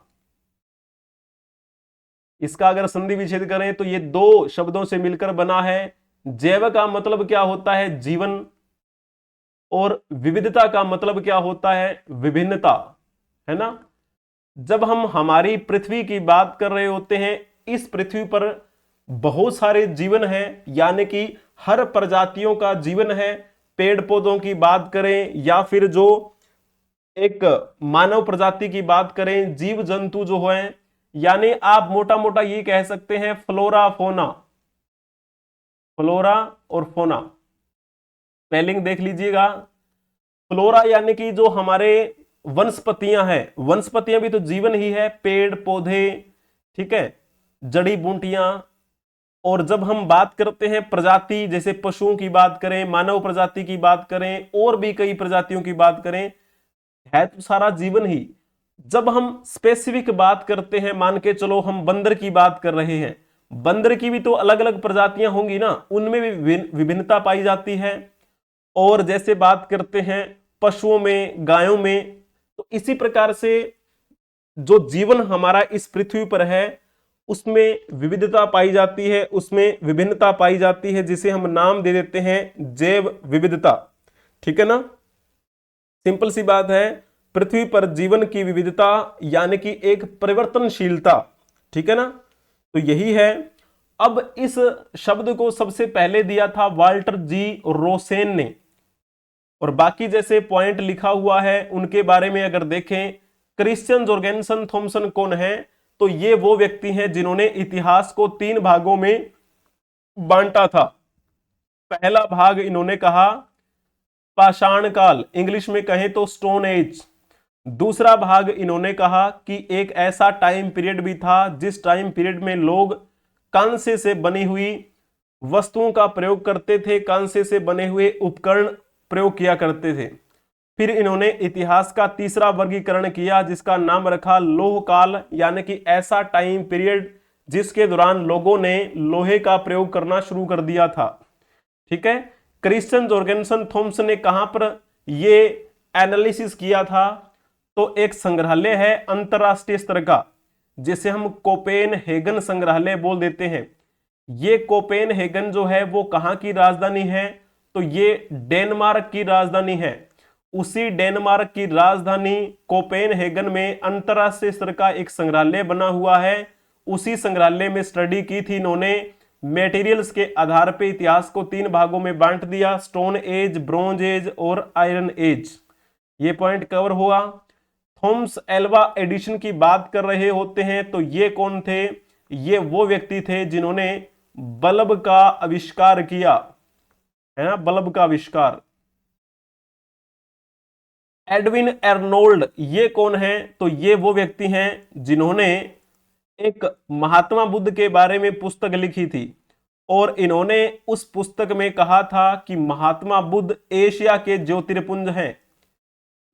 इसका अगर संधि विच्छेद करें तो ये दो शब्दों से मिलकर बना है। जैव का मतलब क्या होता है? जीवन, और विविधता का मतलब क्या होता है? विभिन्नता, है ना। जब हम हमारी पृथ्वी की बात कर रहे होते हैं, इस पृथ्वी पर बहुत सारे जीवन हैं, यानी कि हर प्रजातियों का जीवन है। पेड़ पौधों की बात करें या फिर जो एक मानव प्रजाति की बात करें, जीव जंतु जो हैं, यानी आप मोटा मोटा ये कह सकते हैं फ्लोरा फोना, फ्लोरा और फोना। स्पेलिंग देख लीजिएगा। फ्लोरा यानी कि जो हमारे वनस्पतियां हैं, वनस्पतियां भी तो जीवन ही है, पेड़ पौधे, ठीक है, जड़ी बूटियां। और जब हम बात करते हैं प्रजाति, जैसे पशुओं की बात करें, मानव प्रजाति की बात करें, और भी कई प्रजातियों की बात करें, है तो सारा जीवन ही। जब हम स्पेसिफिक बात करते हैं, मान के चलो हम बंदर की बात कर रहे हैं, बंदर की भी तो अलग अलग प्रजातियां होंगी ना, उनमें भी विभिन्नता पाई जाती है। और जैसे बात करते हैं पशुओं में, गायों में, तो इसी प्रकार से जो जीवन हमारा इस पृथ्वी पर है उसमें विविधता पाई जाती है, उसमें विभिन्नता पाई जाती है, जिसे हम नाम दे देते हैं जैव विविधता। ठीक है ना, सिंपल सी बात है। पृथ्वी पर जीवन की विविधता यानी कि एक परिवर्तनशीलता, ठीक है ना, तो यही है। अब इस शब्द को सबसे पहले दिया था वाल्टर जी रोसेन ने, और बाकी जैसे पॉइंट लिखा हुआ है उनके बारे में अगर देखें, क्रिश्चियन जॉर्गेनसन थॉमसन कौन है? तो ये वो व्यक्ति हैं जिन्होंने इतिहास को 3 भागों में बांटा था। पहला भाग इन्होंने कहा पाषाण काल, इंग्लिश में कहें तो स्टोन एज। दूसरा भाग इन्होंने कहा कि एक ऐसा टाइम पीरियड भी था जिस टाइम पीरियड में लोग कांसे से बनी हुई वस्तुओं का प्रयोग करते थे, कांसे से बने हुए उपकरण प्रयोग किया करते थे। फिर इन्होंने इतिहास का तीसरा वर्गीकरण किया जिसका नाम रखा लोह काल, यानी कि ऐसा टाइम पीरियड जिसके दौरान लोगों ने लोहे का प्रयोग करना शुरू कर दिया था। ठीक है, क्रिश्चियन जॉर्गेनसन थॉमसन ने कहां पर ये एनालिसिस किया था? तो एक संग्रहालय है अंतरराष्ट्रीय स्तर का, जिसे हम कोपेनहेगन संग्रहालय बोल देते हैं। ये कोपेनहेगन जो है वो कहां की राजधानी है? तो ये डेनमार्क की राजधानी है। उसी डेनमार्क की राजधानी कोपेनहेगन में अंतरराष्ट्रीय स्तर का एक संग्रहालय बना हुआ है। उसी संग्रहालय में स्टडी की थी इन्होंने। मेटीरियल्स के आधार पे इतिहास को 3 भागों में बांट दिया, स्टोन एज, ब्रोंज एज और आयरन एज। ये पॉइंट कवर हुआ। थॉमस एल्वा एडिशन की बात कर रहे होते हैं तो ये कौन थे? ये वो व्यक्ति थे जिन्होंने बल्ब का आविष्कार किया, है ना, बल्ब का आविष्कार। एडविन एर्नोल्ड ये कौन है? तो ये वो व्यक्ति हैं जिन्होंने एक महात्मा बुद्ध के बारे में पुस्तक लिखी थी, और इन्होंने उस पुस्तक में कहा था कि महात्मा बुद्ध एशिया के ज्योतिर्पुंज हैं।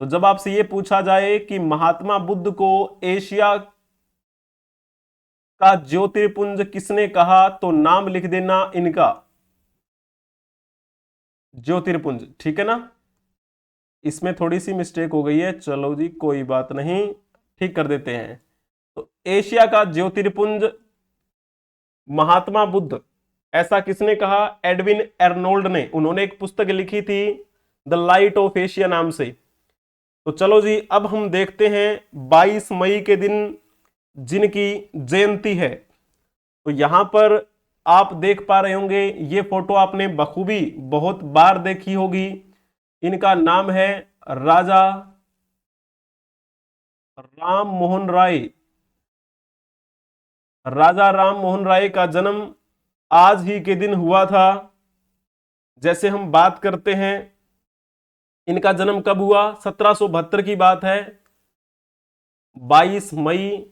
तो जब आपसे ये पूछा जाए कि महात्मा बुद्ध को एशिया का ज्योतिर्पुंज किसने कहा, तो नाम लिख देना इनका, ज्योतिर्पुंज। ठीक है ना, इसमें थोड़ी सी मिस्टेक हो गई है, चलो जी कोई बात नहीं, ठीक कर देते हैं। तो एशिया का ज्योतिर्पुंज महात्मा बुद्ध, ऐसा किसने कहा? एडविन एर्नोल्ड ने। उन्होंने एक पुस्तक लिखी थी द लाइट ऑफ एशिया नाम से। तो चलो जी अब हम देखते हैं 22 मई के दिन जिनकी जयंती है। तो यहां पर आप देख पा रहे होंगे, ये फोटो आपने बखूबी बहुत बार देखी होगी। इनका नाम है राजा राम मोहन राय। राजा राम मोहन राय का जन्म आज ही के दिन हुआ था। जैसे हम बात करते हैं, इनका जन्म कब हुआ, 1772 की बात है, 22 मई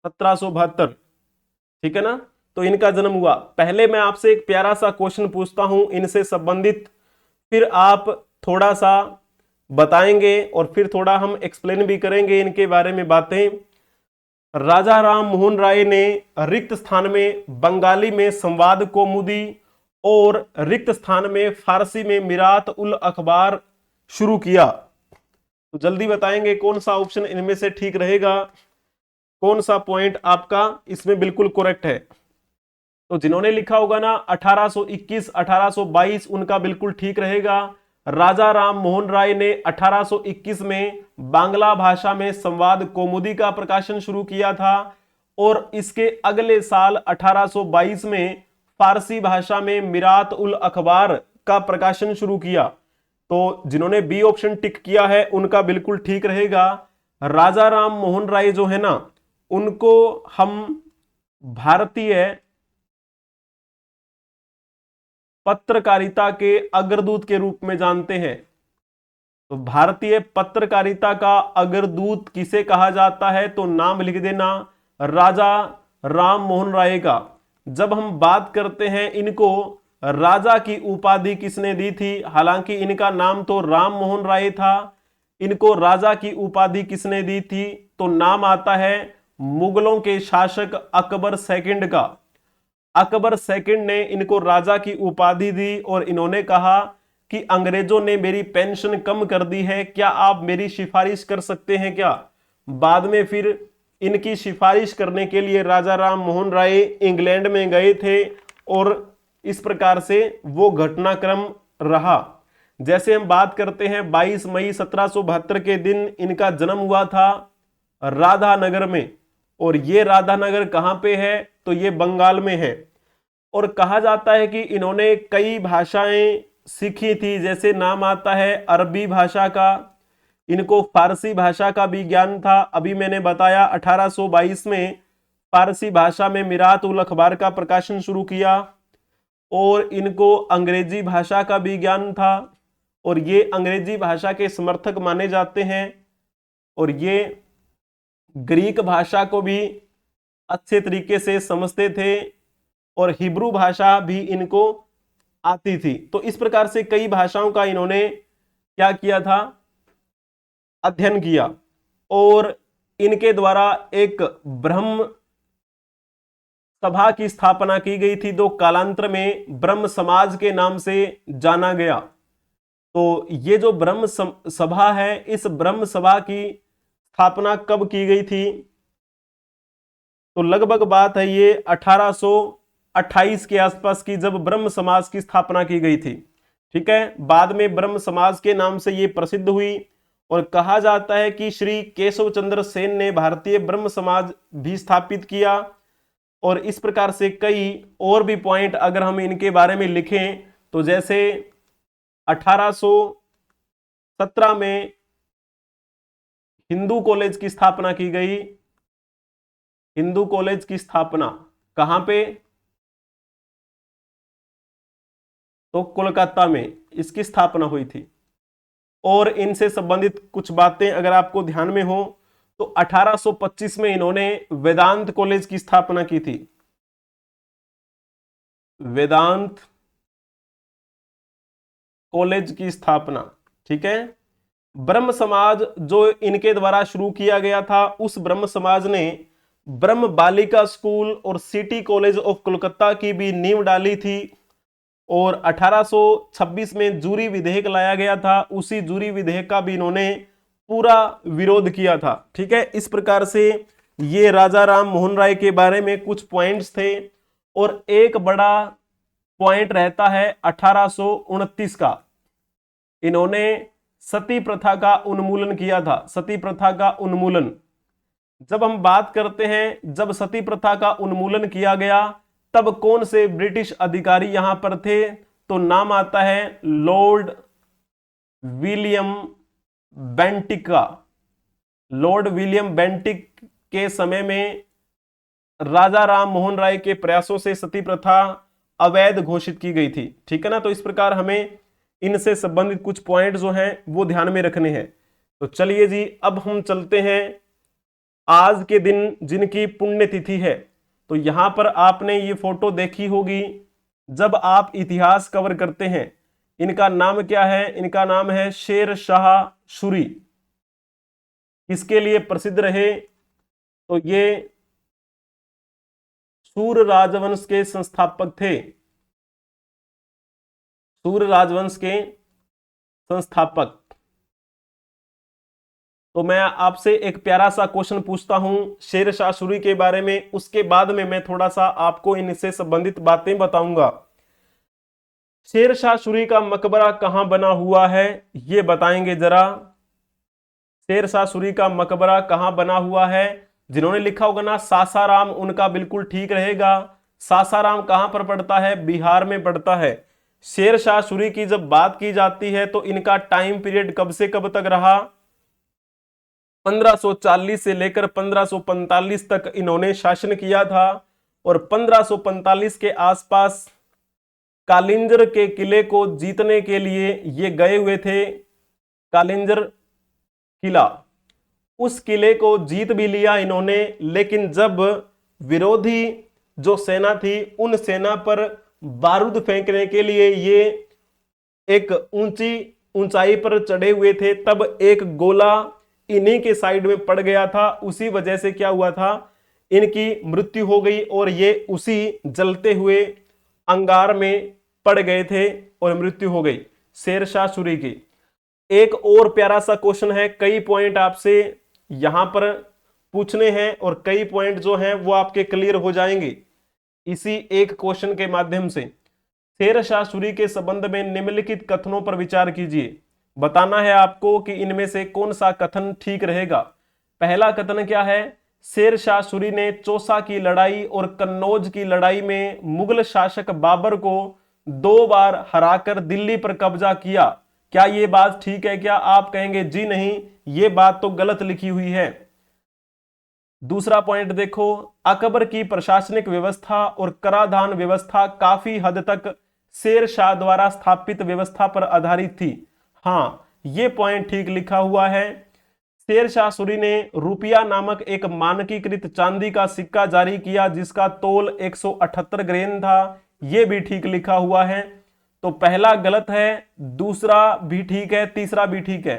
1772, ठीक है ना। तो इनका जन्म हुआ। पहले मैं आपसे एक प्यारा सा क्वेश्चन पूछता हूं इनसे संबंधित, फिर आप थोड़ा सा बताएंगे और फिर थोड़ा हम एक्सप्लेन भी करेंगे इनके बारे में बातें। राजा राम मोहन राय ने रिक्त स्थान में बंगाली में संवाद कौमुदी और रिक्त स्थान में फारसी में मिरात उल अखबार शुरू किया। तो जल्दी बताएंगे कौन सा ऑप्शन इनमें से ठीक रहेगा, कौन सा पॉइंट आपका इसमें बिल्कुल करेक्ट है। तो जिन्होंने लिखा होगा ना 1821 1822, उनका बिल्कुल ठीक रहेगा। राजा राम मोहन राय ने 1821 में बांग्ला भाषा में संवाद कौमुदी का प्रकाशन शुरू किया था और इसके अगले साल 1822 में फारसी भाषा में मिरात उल अखबार का प्रकाशन शुरू किया। तो जिन्होंने बी ऑप्शन टिक किया है उनका बिल्कुल ठीक रहेगा। राजा राम मोहन राय जो है ना, उनको हम भारतीय पत्रकारिता के अग्रदूत के रूप में जानते हैं। तो भारतीय पत्रकारिता का अग्रदूत किसे कहा जाता है, तो नाम लिख देना राजा राम मोहन राय का। जब हम बात करते हैं इनको राजा की उपाधि किसने दी थी, हालांकि इनका नाम तो राम मोहन राय था, इनको राजा की उपाधि किसने दी थी, तो नाम आता है मुगलों के शासक अकबर सेकंड का। अकबर सेकंड ने इनको राजा की उपाधि दी और इन्होंने कहा कि अंग्रेजों ने मेरी पेंशन कम कर दी है, क्या आप मेरी सिफारिश कर सकते हैं क्या। बाद में फिर इनकी सिफारिश करने के लिए राजा राम मोहन राय इंग्लैंड में गए थे और इस प्रकार से वो घटनाक्रम रहा। जैसे हम बात करते हैं 22 मई 1772 के दिन इनका जन्म हुआ था राधानगर में, और ये राधानगर कहां पे है, तो ये बंगाल में है। और कहा जाता है कि इन्होंने कई भाषाएं सीखी थी, जैसे नाम आता है अरबी भाषा का, इनको फारसी भाषा का भी ज्ञान था। अभी मैंने बताया 1822 में फारसी भाषा में मिरात उल अखबार का प्रकाशन शुरू किया, और इनको अंग्रेजी भाषा का भी ज्ञान था और ये अंग्रेजी भाषा के समर्थक माने जाते हैं, और ये ग्रीक भाषा को भी अच्छे तरीके से समझते थे और हिब्रू भाषा भी इनको आती थी। तो इस प्रकार से कई भाषाओं का इन्होंने क्या किया था, अध्ययन किया। और इनके द्वारा एक ब्रह्म सभा की स्थापना की गई थी, जो कालांतर में ब्रह्म समाज के नाम से जाना गया। तो ये जो ब्रह्म सभा है, इस ब्रह्म सभा की स्थापना कब की गई थी, तो लगभग बात है ये 1828 के आसपास की, जब ब्रह्म समाज की स्थापना की गई थी। ठीक है, बाद में ब्रह्म समाज के नाम से ये प्रसिद्ध हुई, और कहा जाता है कि श्री केशव चंद्र सेन ने भारतीय ब्रह्म समाज भी स्थापित किया। और इस प्रकार से कई और भी पॉइंट अगर हम इनके बारे में लिखें, तो जैसे 1817 में हिंदू कॉलेज की स्थापना की गई। हिंदू कॉलेज की स्थापना कहां पे, तो कोलकाता में इसकी स्थापना हुई थी। और इनसे संबंधित कुछ बातें अगर आपको ध्यान में हो, तो 1825 में इन्होंने वेदांत कॉलेज की स्थापना की थी। वेदांत कॉलेज की स्थापना, ठीक है। ब्रह्म समाज जो इनके द्वारा शुरू किया गया था, उस ब्रह्म समाज ने ब्रह्म बालिका स्कूल और सिटी कॉलेज ऑफ कोलकाता की भी नींव डाली थी। और 1826 में जूरी विधेयक लाया गया था, उसी जूरी विधेयक का भी इन्होंने पूरा विरोध किया था। ठीक है, इस प्रकार से ये राजा राम मोहन राय के बारे में कुछ पॉइंट्स थे। और एक बड़ा पॉइंट रहता है 1829 का, इन्होंने सती प्रथा का उन्मूलन किया था। सती प्रथा का उन्मूलन जब हम बात करते हैं जब सती प्रथा का उन्मूलन किया गया तब कौन से ब्रिटिश अधिकारी यहां पर थे, तो नाम आता है लॉर्ड विलियम बेंटिक का। लॉर्ड विलियम बेंटिक के समय में राजा राम मोहन राय के प्रयासों से सती प्रथा अवैध घोषित की गई थी। ठीक है ना। तो इस प्रकार हमें इनसे संबंधित कुछ पॉइंट जो हैं वो ध्यान में रखने हैं। तो चलिए जी, अब हम चलते हैं आज के दिन जिनकी पुण्यतिथि है। तो यहां पर आपने ये फोटो देखी होगी जब आप इतिहास कवर करते हैं। इनका नाम क्या है? इनका नाम है शेर शाह सूरी। किसके लिए प्रसिद्ध रहे? तो ये सूर राजवंश के संस्थापक थे। सूर राजवंश के संस्थापक। तो मैं आपसे एक प्यारा सा क्वेश्चन पूछता हूं शेर शाह सूरी के बारे में, उसके बाद में मैं थोड़ा सा आपको इनसे संबंधित बातें बताऊंगा। शेर शाह सूरी का मकबरा कहां बना हुआ है, ये बताएंगे जरा। शेर शाह सूरी का मकबरा कहां बना हुआ है? जिन्होंने लिखा होगा ना सासाराम, उनका बिल्कुल ठीक रहेगा। सासाराम कहां पर पड़ता है? बिहार में पड़ता है। शेर शाह सूरी की जब बात की जाती है तो इनका टाइम पीरियड कब से कब तक रहा? 1540 से लेकर 1545 तक इन्होंने शासन किया था। और 1545 के आसपास कालिंजर के किले को जीतने के लिए ये गए हुए थे। कालिंजर किला, उस किले को जीत भी लिया इन्होंने, लेकिन जब विरोधी जो सेना थी उन सेना पर बारूद फेंकने के लिए ये एक ऊंचाई पर चढ़े हुए थे, तब एक गोला इन्हीं के साइड में पड़ गया था। उसी वजह से क्या हुआ था, इनकी मृत्यु हो गई और ये उसी जलते हुए अंगार में पड़ गए थे और मृत्यु हो गई शेर शाह सूरी की। एक और प्यारा सा क्वेश्चन है, कई पॉइंट आपसे यहां पर पूछने हैं और कई पॉइंट जो हैं वो आपके क्लियर हो जाएंगे इसी एक क्वेश्चन के माध्यम से। शेर शाह सूरी के संबंध में निम्नलिखित कथनों पर विचार कीजिए। बताना है आपको कि इनमें से कौन सा कथन ठीक रहेगा। पहला कथन क्या है? शेर शाह सूरी ने चौसा की लड़ाई और कन्नौज की लड़ाई में मुगल शासक बाबर को 2 बार हराकर दिल्ली पर कब्जा किया। क्या ये बात ठीक है? क्या आप कहेंगे जी नहीं, ये बात तो गलत लिखी हुई है। दूसरा पॉइंट देखो, अकबर की प्रशासनिक व्यवस्था और कराधान व्यवस्था काफी हद तक शेर शाह द्वारा स्थापित व्यवस्था पर आधारित थी। हाँ, ये पॉइंट ठीक लिखा हुआ है। शेर शाह सूरी ने रुपया नामक एक मानकीकृत चांदी का सिक्का जारी किया जिसका तोल 178 ग्रेन था। यह भी ठीक लिखा हुआ है। तो पहला गलत है, दूसरा भी ठीक है, तीसरा भी ठीक है।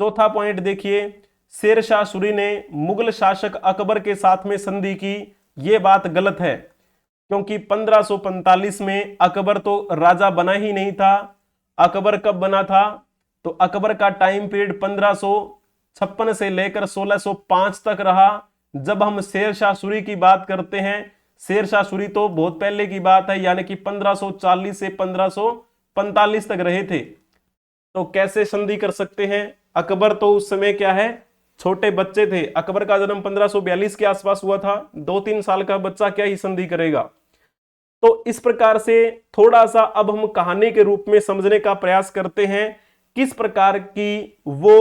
चौथा पॉइंट देखिए, शेर शाह सूरी ने मुगल शासक अकबर के साथ में संधि की। यह बात गलत है क्योंकि 1545 में अकबर तो राजा बना ही नहीं था। अकबर कब बना था? तो अकबर का टाइम पीरियड 1556 से लेकर 1605 तक रहा। जब हम शेर शाह सूरी की बात करते हैं, शेर शाह सूरी तो बहुत पहले की बात है, यानी कि 1540 से 1545 तक रहे थे। तो कैसे संधि कर सकते हैं? अकबर तो उस समय क्या है, छोटे बच्चे थे। अकबर का जन्म 1542 के आसपास हुआ था। 2-3 साल का बच्चा क्या ही संधि करेगा। तो इस प्रकार से थोड़ा सा अब हम कहानी के रूप में समझने का प्रयास करते हैं किस प्रकार की वो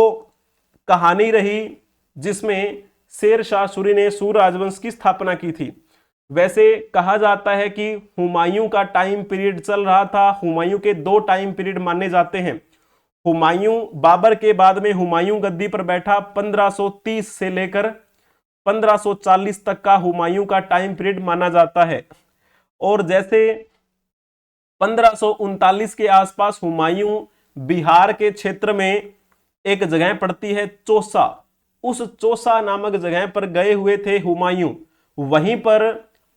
कहानी रही जिसमें शेर शाह सूरी ने सूर राजवंश की स्थापना की थी। वैसे कहा जाता है कि हुमायूं का टाइम पीरियड चल रहा था। हुमायूं के 2 टाइम पीरियड माने जाते हैं। हुमायूं, बाबर के बाद में हुमायूं गद्दी पर बैठा 1530 से लेकर 1540 तक का हुमायूं का टाइम पीरियड माना जाता है। और जैसे 1539 के आसपास हुमायूं बिहार के क्षेत्र में एक जगह पड़ती है चौसा, उस चौसा नामक जगह पर गए हुए थे हुमायूं। वहीं पर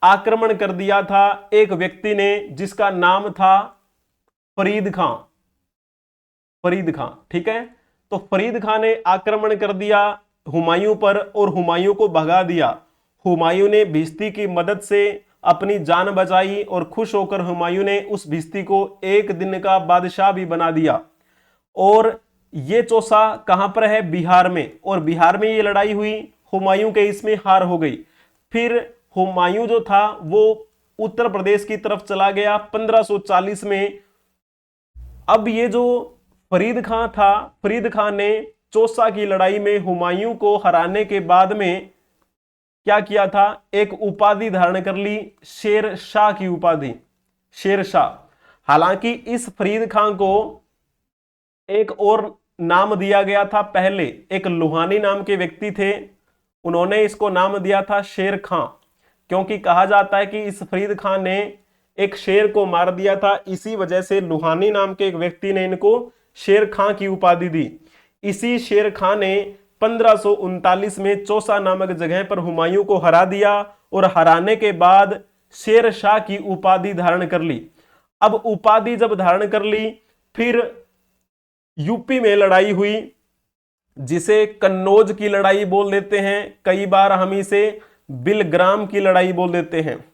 आक्रमण कर दिया था एक व्यक्ति ने जिसका नाम था फरीद खां। फरीद खां, ठीक है। तो फरीद खां ने आक्रमण कर दिया हुमायूं पर और हुमायूं को भगा दिया। हुमायूं ने भिश्ती की मदद से अपनी जान बचाई और खुश होकर हुमायूं ने उस भिश्ती को एक दिन का बादशाह भी बना दिया। और ये चौसा कहां पर है? बिहार में। और बिहार में ये लड़ाई हुई। हुमायूं के इसमें हार हो गई। फिर हुमायूं जो था वो उत्तर प्रदेश की तरफ चला गया 1540 में। अब ये जो फरीद खां था, फरीद खां ने चौसा की लड़ाई में हुमायूं को हराने के बाद में क्या किया था, एक उपाधि धारण कर ली, शेर शाह की उपाधि, शेर शाह। हालांकि इस फरीद खां को एक और नाम दिया गया था पहले, एक लुहानी नाम के व्यक्ति थे, उन्होंने इसको नाम दिया था शेर खां, क्योंकि कहा जाता है कि इस फरीद खां ने एक शेर को मार दिया था, इसी वजह से लुहानी नाम के एक व्यक्ति ने इनको शेर खां की उपाधि दी। इसी शेर खां ने 1539 में चौसा नामक जगह पर हुमायूं को हरा दिया और हराने के बाद शेर शाह की उपाधि धारण कर ली। अब उपाधि जब धारण कर ली, फिर यूपी में लड़ाई हुई, जिसे कन्नौज की लड़ाई बोल देते हैं, कई बार हम इसे बिलग्राम की लड़ाई बोल देते हैं।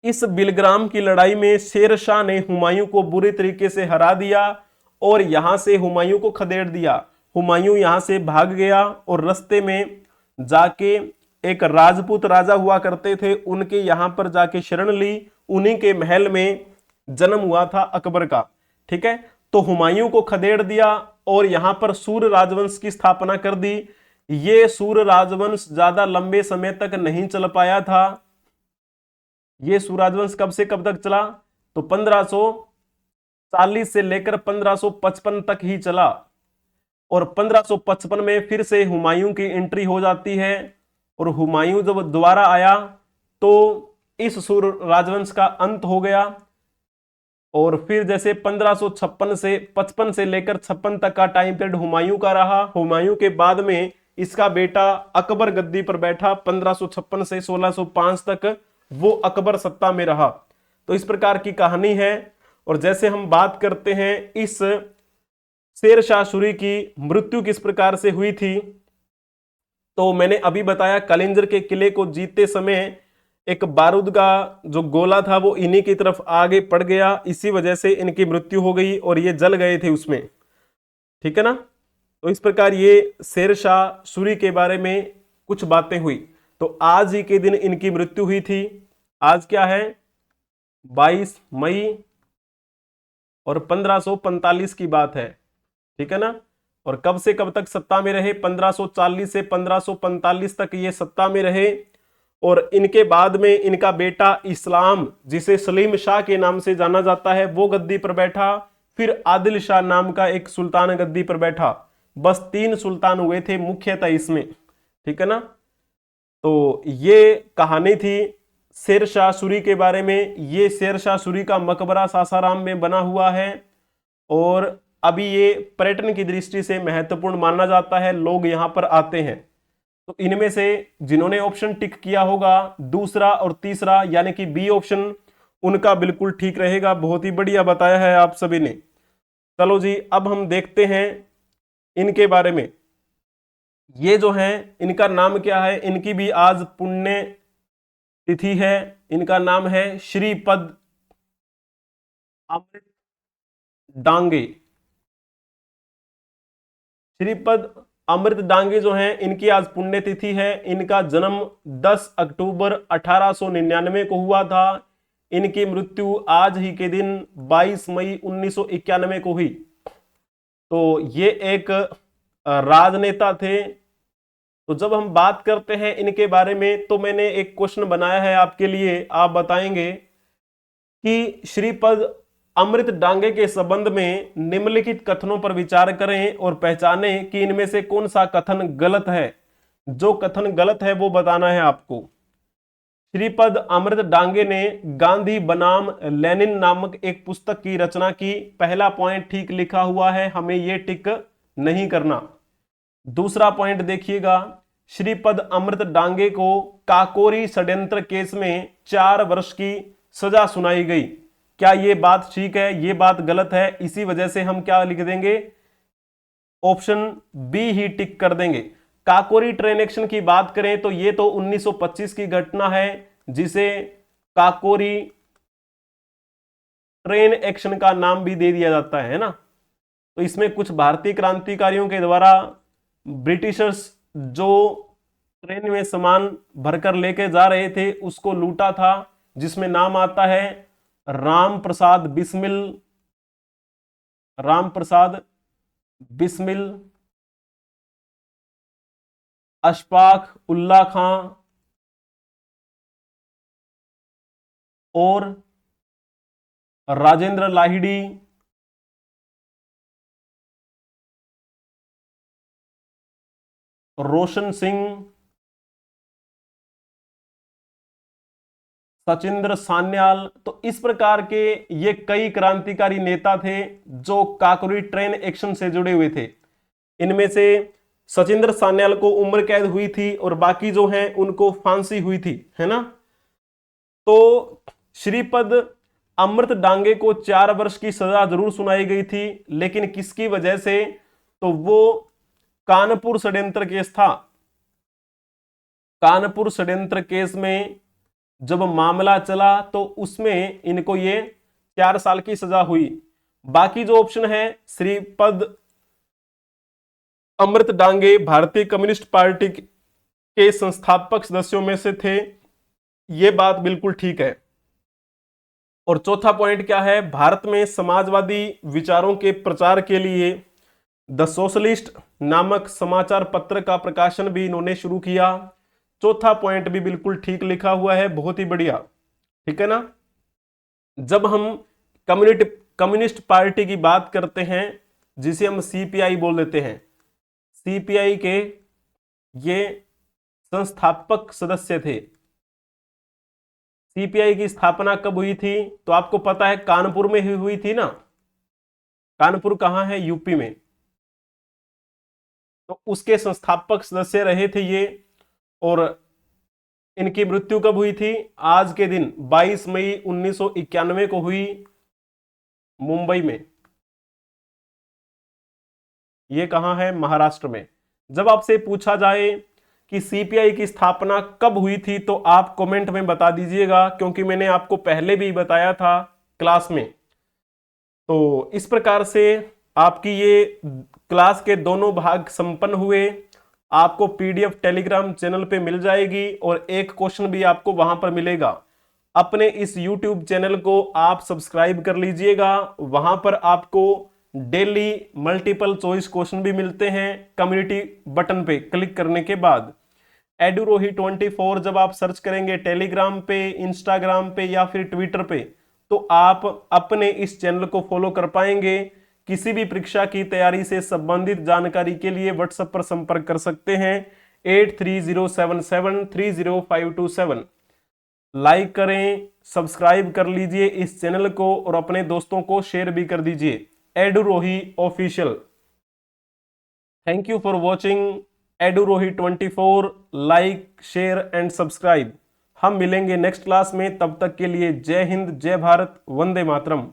इस बिलग्राम की लड़ाई में शेर शाह ने हुमायूं को बुरी तरीके से हरा दिया और यहां से हुमायूं को खदेड़ दिया। हुमायूं यहां से भाग गया और रास्ते में जाके एक राजपूत राजा हुआ करते थे, उनके यहां पर जाके शरण ली, उन्हीं के महल में जन्म हुआ था अकबर का। ठीक है, तो हुमायूं को खदेड़ दिया और यहां पर सूर्य राजवंश की स्थापना कर दी। ये सूर्य राजवंश ज्यादा लंबे समय तक नहीं चल पाया था। ये सूर्य राजवंश कब से कब तक चला, तो 1540 से लेकर 1555 तक ही चला और 1555 में फिर से हुमायूं की एंट्री हो जाती है और हुमायूं जब दोबारा आया तो इस सूर्य राजवंश का अंत हो गया। और फिर जैसे 1556 से 55 से लेकर 56 तक का टाइम पीरियड हुमायूं का रहा। हुमायूं के बाद में इसका बेटा अकबर गद्दी पर बैठा 1556 से 1605 तक, वो अकबर सत्ता में रहा। तो इस प्रकार की कहानी है। और जैसे हम बात करते हैं इस शेर शाह सूरी की मृत्यु किस प्रकार से हुई थी, तो मैंने अभी बताया कलिंजर के किले को जीतते समय एक बारूद का जो गोला था वो इन्हीं की तरफ आगे पड़ गया, इसी वजह से इनकी मृत्यु हो गई और ये जल गए थे उसमें। ठीक है ना। तो इस प्रकार ये शेर शाह सूरी के बारे में कुछ बातें हुई। तो आज ही के दिन इनकी मृत्यु हुई थी। आज क्या है, 22 मई और 1545 की बात है। ठीक है ना। और कब से कब तक सत्ता में रहे, 1540 से 1545 तक ये सत्ता में रहे। और इनके बाद में इनका बेटा इस्लाम, जिसे सलीम शाह के नाम से जाना जाता है, वो गद्दी पर बैठा। फिर आदिल शाह नाम का एक सुल्तान गद्दी पर बैठा। बस 3 सुल्तान हुए थे मुख्यतः इसमें। ठीक है ना। तो ये कहानी थी शेर शाह सूरी के बारे में। ये शेर शाह सूरी का मकबरा सासाराम में बना हुआ है और अभी ये पर्यटन की दृष्टि से महत्वपूर्ण माना जाता है, लोग यहां पर आते हैं। तो इनमें से जिन्होंने ऑप्शन टिक किया होगा दूसरा और तीसरा यानी कि बी ऑप्शन, उनका बिल्कुल ठीक रहेगा। बहुत ही बढ़िया बताया है आप सभी ने। चलो जी, अब हम देखते हैं इनके बारे में। ये जो है इनका नाम क्या है, इनकी भी आज पुण्य तिथि है। इनका नाम है श्रीपद अमृत डांगे। श्रीपद अमृत डांगे जो हैं इनकी आज पुण्यतिथि है। इनका जन्म 10 अक्टूबर 1899 को हुआ था। इनकी मृत्यु आज ही के दिन 22 मई 1991 को हुई। तो ये एक राजनेता थे। तो जब हम बात करते हैं इनके बारे में, तो मैंने एक क्वेश्चन बनाया है आपके लिए, आप बताएंगे कि श्रीपद अमृत डांगे के संबंध में निम्नलिखित कथनों पर विचार करें और पहचानें कि इनमें से कौन सा कथन गलत है। जो कथन गलत है वो बताना है आपको। श्रीपद अमृत डांगे ने गांधी बनाम लेनिन नामक एक पुस्तक की रचना की। पहला पॉइंट ठीक लिखा हुआ है, हमें यह टिक नहीं करना। दूसरा पॉइंट देखिएगा, श्रीपद अमृत डांगे को काकोरी षड्यंत्र केस में 4 वर्ष की सजा सुनाई गई। क्या ये बात ठीक है? ये बात गलत है। इसी वजह से हम क्या लिख देंगे, ऑप्शन बी ही टिक कर देंगे। काकोरी ट्रेन एक्शन की बात करें तो ये तो 1925 की घटना है, जिसे काकोरी ट्रेन एक्शन का नाम भी दे दिया जाता है ना। तो इसमें कुछ भारतीय क्रांतिकारियों के द्वारा ब्रिटिशर्स जो ट्रेन में सामान भरकर लेके जा रहे थे उसको लूटा था, जिसमें नाम आता है राम प्रसाद बिस्मिल, राम प्रसाद बिस्मिल, अशफाक उल्ला खां और राजेंद्र लाहिड़ी, रोशन सिंह, सचिंद्र सान्याल। तो इस प्रकार के ये कई क्रांतिकारी नेता थे जो काकोरी ट्रेन एक्शन से जुड़े हुए थे। इनमें से सचिंद्र सान्याल को उम्र कैद हुई थी और बाकी जो हैं उनको फांसी हुई थी, है ना। तो श्रीपद अमृत डांगे को 4 वर्ष की सजा जरूर सुनाई गई थी, लेकिन किसकी वजह से, तो वो कानपुर षड्यंत्र केस था। कानपुर षड्यंत्र केस में जब मामला चला तो उसमें इनको ये 4 साल की सजा हुई। बाकी जो ऑप्शन है, श्रीपद अमृत डांगे भारतीय कम्युनिस्ट पार्टी के संस्थापक सदस्यों में से थे, ये बात बिल्कुल ठीक है। और चौथा पॉइंट क्या है, भारत में समाजवादी विचारों के प्रचार के लिए द सोशलिस्ट नामक समाचार पत्र का प्रकाशन भी इन्होंने शुरू किया। चौथा पॉइंट भी बिल्कुल ठीक लिखा हुआ है, बहुत ही बढ़िया, ठीक है ना। जब हम कम्युनिस्ट पार्टी की बात करते हैं, जिसे हम सीपीआई बोल देते हैं, सीपीआई के ये संस्थापक सदस्य थे। सीपीआई की स्थापना कब हुई थी, तो आपको पता है कानपुर में ही हुई थी ना। कानपुर कहां है, यूपी में। तो उसके संस्थापक सदस्य रहे थे ये। और इनकी मृत्यु कब हुई थी, आज के दिन 22 मई 1991 को हुई, मुंबई में। ये कहां है, महाराष्ट्र में। जब आपसे पूछा जाए कि सीपीआई की स्थापना कब हुई थी, तो आप कमेंट में बता दीजिएगा, क्योंकि मैंने आपको पहले भी बताया था क्लास में। तो इस प्रकार से आपकी ये क्लास के दोनों भाग संपन्न हुए। आपको पीडीएफ टेलीग्राम चैनल पे मिल जाएगी और एक क्वेश्चन भी आपको वहां पर मिलेगा। अपने इस यूट्यूब चैनल को आप सब्सक्राइब कर लीजिएगा, वहां पर आपको डेली मल्टीपल चॉइस क्वेश्चन भी मिलते हैं। कम्युनिटी बटन पे क्लिक करने के बाद एडुरोही 24 जब आप सर्च करेंगे टेलीग्राम पे, इंस्टाग्राम पे या फिर ट्विटर पे, तो आप अपने इस चैनल को फॉलो कर पाएंगे। किसी भी परीक्षा की तैयारी से संबंधित जानकारी के लिए व्हाट्सएप पर संपर्क कर सकते हैं 8307730527। लाइक करें, सब्सक्राइब कर लीजिए इस चैनल को और अपने दोस्तों को शेयर भी कर दीजिए। Edurohi official. Thank you for watching Edurohi 24। Like, share and subscribe. हम मिलेंगे नेक्स्ट क्लास में, तब तक के लिए जय हिंद, जय भारत, वंदे मातरम।